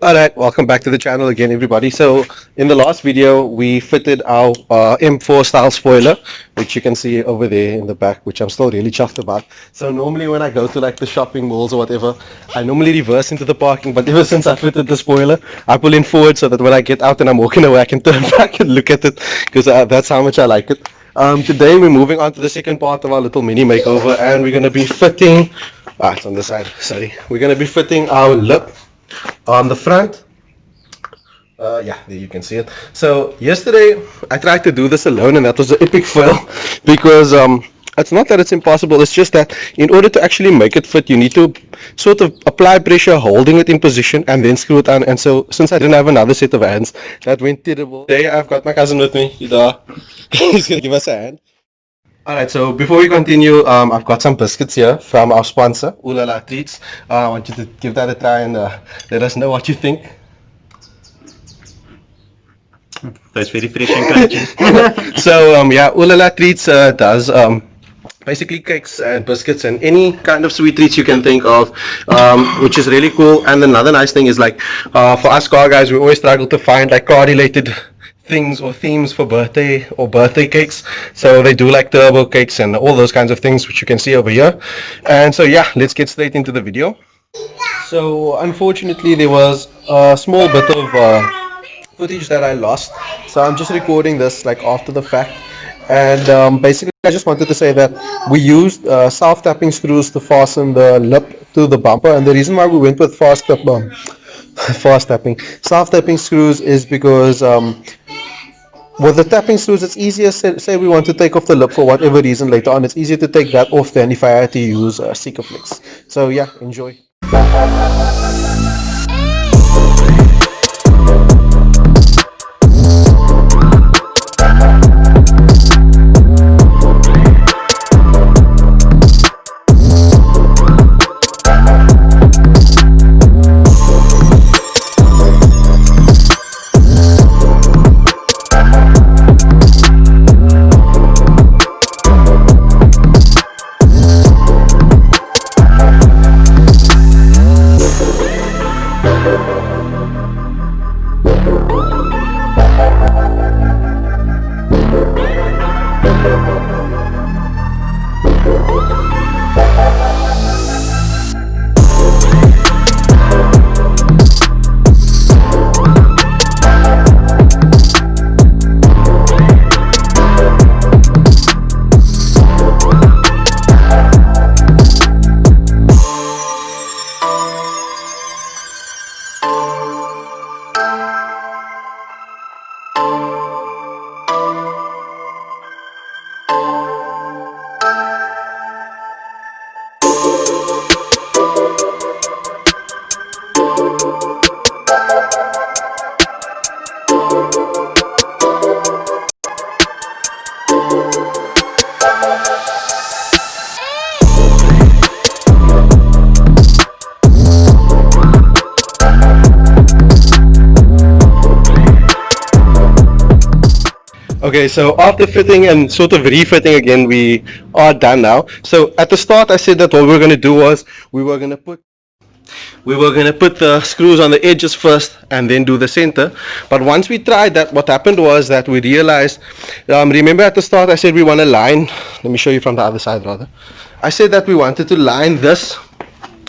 Alright, welcome back to the channel again, everybody. So in the last video we fitted our M4 style spoiler, which you can see over there in the back, which I'm still really chuffed about. So normally when I go to like the shopping malls or whatever, I normally reverse into the parking, but ever since I fitted the spoiler, I pull in forward so that when I get out and I'm walking away, I can turn back and look at it, because that's how much I like it. Today we're moving on to the second part of our little mini makeover, and we're going to be fitting, it's on the side, sorry, we're going to be fitting our lip on the front. Yeah, there you can see it. So yesterday I tried to do this alone, and that was an epic fail because it's not that it's impossible, it's just that in order to actually make it fit, you need to sort of apply pressure holding it in position and then screw it on. And so since I didn't have another set of hands, that went terrible. Today I've got my cousin with me, Redaah. He's gonna give us a hand. Alright, so before we continue, I've got some biscuits here from our sponsor, Oohlalaa Treats. I want you to give that a try and let us know what you think. That's very fresh and crunchy. So yeah, Oohlalaa Treats does basically cakes and biscuits and any kind of sweet treats you can think of, which is really cool. And another nice thing is, like, for us car guys, we always struggle to find like car related things or themes for birthday or birthday cakes. So they do like turbo cakes and all those kinds of things, which you can see over here. And so yeah, let's get straight into the video. So unfortunately there was a small bit of footage that I lost, so I'm just recording this like after the fact. And basically I just wanted to say that we used self-tapping screws to fasten the lip to the bumper, and the reason why we went with self-tapping screws is because with the tapping screws it's easier, say we want to take off the lip for whatever reason later on, it's easier to take that off than if I had to use Sikaflex. So yeah, enjoy. Okay, so after fitting and sort of refitting again, we are done now. So at the start I said that what we were going to do was we were going to put the screws on the edges first and then do the center. But once we tried that, what happened was that we realized, remember at the start I said we want to line, let me show you from the other side rather. I said that we wanted to line this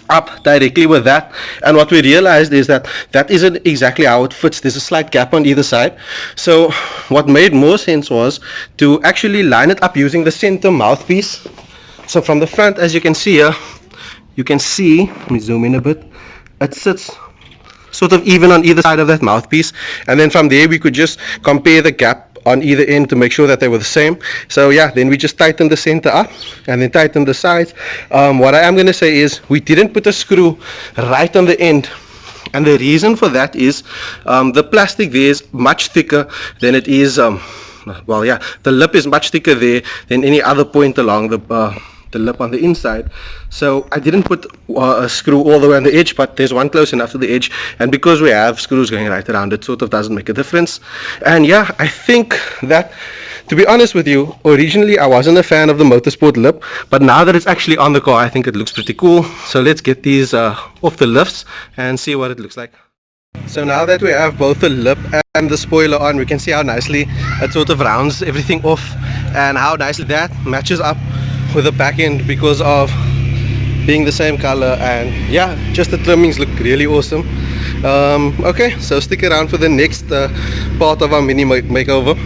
up directly with that, and what we realized is that that isn't exactly how it fits. There's a slight gap on either side. So what made more sense was to actually line it up using the center mouthpiece. So from the front, as you can see here, you can see, let me zoom in a bit, it sits sort of even on either side of that mouthpiece, and then from there we could just compare the gap on either end to make sure that they were the same. So yeah, then we just tighten the center up and then tighten the sides. What I am going to say is we didn't put a screw right on the end, and the reason for that is the plastic there is much thicker than it is, well yeah, the lip is much thicker there than any other point along the lip on the inside. So I didn't put a screw all the way on the edge, but there's one close enough to the edge, and because we have screws going right around, it sort of doesn't make a difference. And yeah, I think that, to be honest with you, originally I wasn't a fan of the motorsport lip, but now that it's actually on the car, I think it looks pretty cool. So let's get these off the lifts and see what it looks like. So now that we have both the lip and the spoiler on, we can see how nicely it sort of rounds everything off and how nicely that matches up with the back end because of being the same color. And yeah, just the trimmings look really awesome. Okay, so stick around for the next part of our mini makeover.